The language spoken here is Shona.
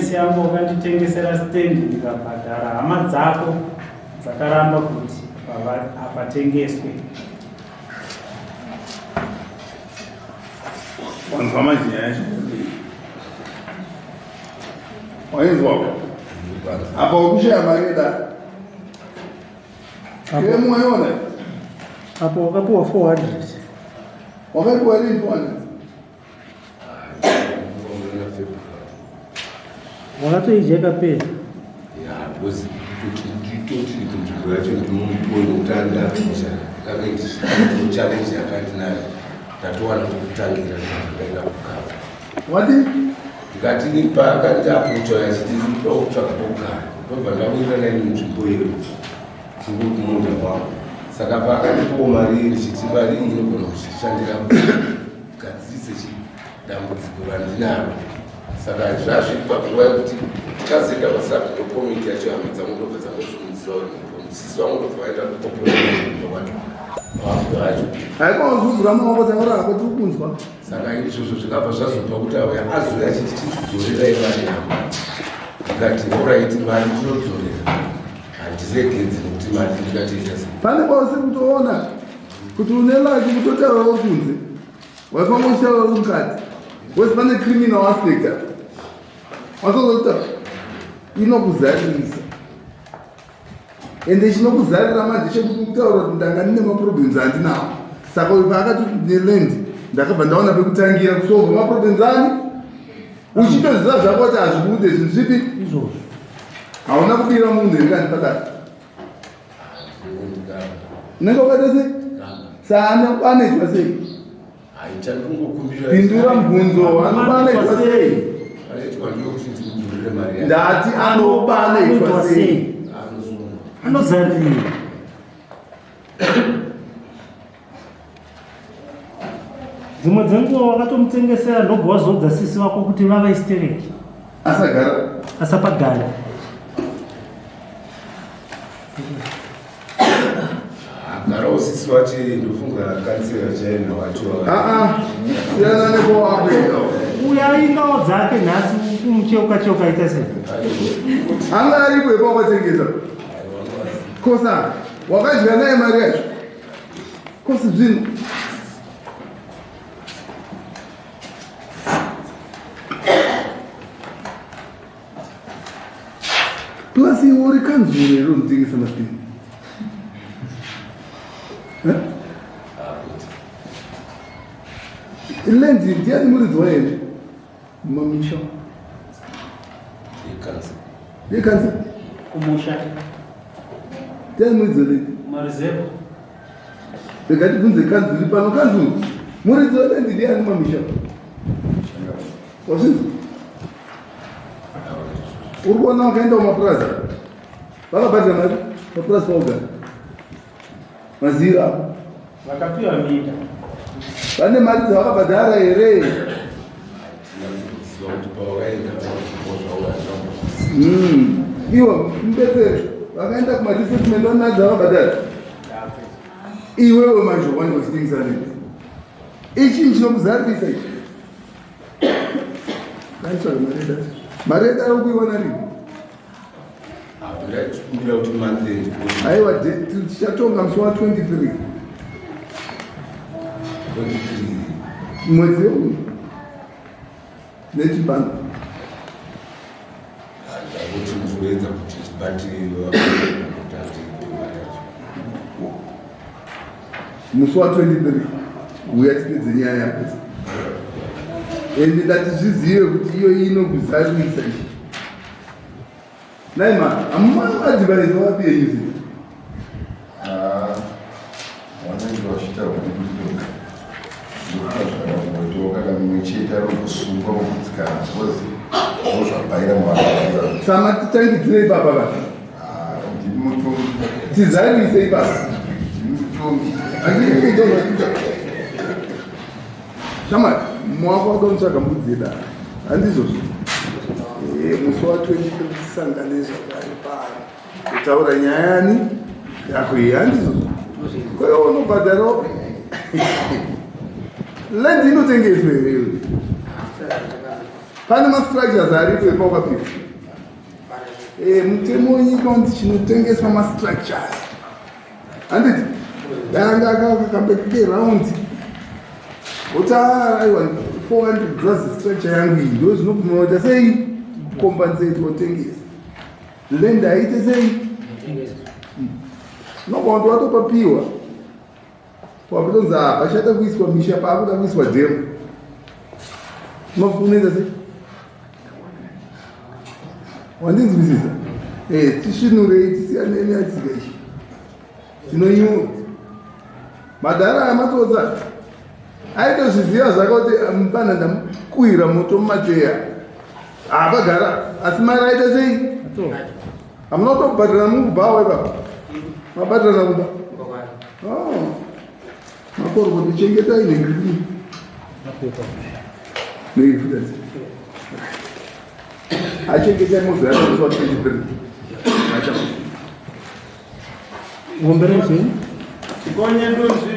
Vakanditengesera stand ndikabhadhara hama dzako dzakaramba kuti apatengeswe. Wanzwa majina yacho waizwa apa ukushaya mareda mwaona Hapo wakapewa 400. Wakapewa lini 400? Wakatoijeka pia. Ya, bosi tutoti kutuacho ndimuntu utanda kisha kama challenge yakati nayo tatoana kutangira kuenda kukava. Wati? Tikati ni paka ndapucho ya chitini kutoka kukava. Kwa ndawira na nzvimbo iyo. Tinguti munda wao. Saka paka ndipo mariri chitibari inogona kushandira kadzise chidambudziko randinaro. Saka zvasvikwa nguva yekuti chazenda vasapi nekomiti yacho hamidza mundobvedza muzvimidzira musisi wamundobva vaita kupopoavantu vacho haikawazuzura maoko dzangarako tiri kunzwa. Saka izvozvo zvikabva zvazopa kuti auya azoya chichidzorera imari yako ndikati oraiti mari tinodzorera handiregedzi nekuti mari ndikatiita sei. Pane kwausi kutoona kuti une laki kutotaurawo kunze waifanira kuchitaurawo mukati wesi pane criminal aspect wasozota inokuzarisa ende chinokuzarira manje chekuti kutaura kuti ndanga ndine maproblems andinawo. Saka uyu paakati neland ndakabva ndaona pekutangira kusolva maproblems ani uchitoziva zvako kuti hazvikude zvinhu zvipi Izvozvo. hauna kubira munhu erikani pakati unenge ukaita sei saanobaneitwa sei pindura mubvunzo anobaneitwa sei ndati anobaneitwa sei Anozarira. Dzimwe dzenguva wakatomutengesera ndobva wazodza sisi wako kuti vavaistereki asagara asapagara. Agara usisi wache ndofunga kansera chaina wacho. siyana nekowakweka Uya aingawo dzake nhasi kumucheuka ita sei. anga aripo epawakatengesa kosa wakadya naye mari yacho kosi zvino plus iwe uri kanzuro ero unotengesa masini lendi ndiani muridzwa here mamisha yekanza Kumusha. ndiani muridzwa lendi Marizero. bekatibvunze kanzuri pano kanzuro muridzwa lendi ndiani mamisha wazvinzwa uri kuona wakaenda kumapurazi vakabhadhira mari mapurazi paugara maziro apo Vakapiwa mita. vane mari dzavakabhadhara here iwo mbetsere vakaenda kumadisesment vane mari dzavakabhadhara iwewe manje wani wachitengesa neti ichinyi chinokuzarisa ichi kaitsvaga mareda ari kuiwana rini Ndachikumbira kuti month aiwa tichatonga musi wa 23 mwezi uyu nechibhanga kuti muzoedza kuti tibatirwa musi wa 23 uya tinedze nyaya yako ende ndatizvizive kuti iyo inokuzarisa ichi naima amumadhivanisa wapi yenyuzi wanenge wachita kudibudika ndokuzvakamotoka kamumwechete rokusungwa kugutsikana kozi ozvabaira mwana sama titangidzirei baba vati ndiri mutongi tizarisei baba ndiri mutongi shamari mwako wakamutsvaga mbudzi yedara handizvozvo musi wa 23 tisanganisa vari pano kutaura nyayani yako iyi handizvozvo kwaiwa unobhadharawo lendi inotengeswa here pane mastructures aripo epaukapika mutemo wenyika undi chinotengeswa mastructures handiti danga akakambekeke raundi aiwa 400 gross structure yangu iyi ndo zvinobvumaota sei compensate wotengesa land aite sei nobaundi watopapiwa wakutonzi pachada kuiswa misha paakuda kuiswa dhemu unoita sei wandinzwisisa tisvinurei tisiyane neatsika ichi tinonyura madhara amatsotsa aitozviziva zvakakuti mupana ndamukuhira moto mumateya apagara asi mari aita sei hamunotobhadhara mukubhawa ipapa mabhadhara nakuba makoroko tichengetai negrini neifutasi achengetai muzayaaiswa 23 Ngomberezi Konye ndozi,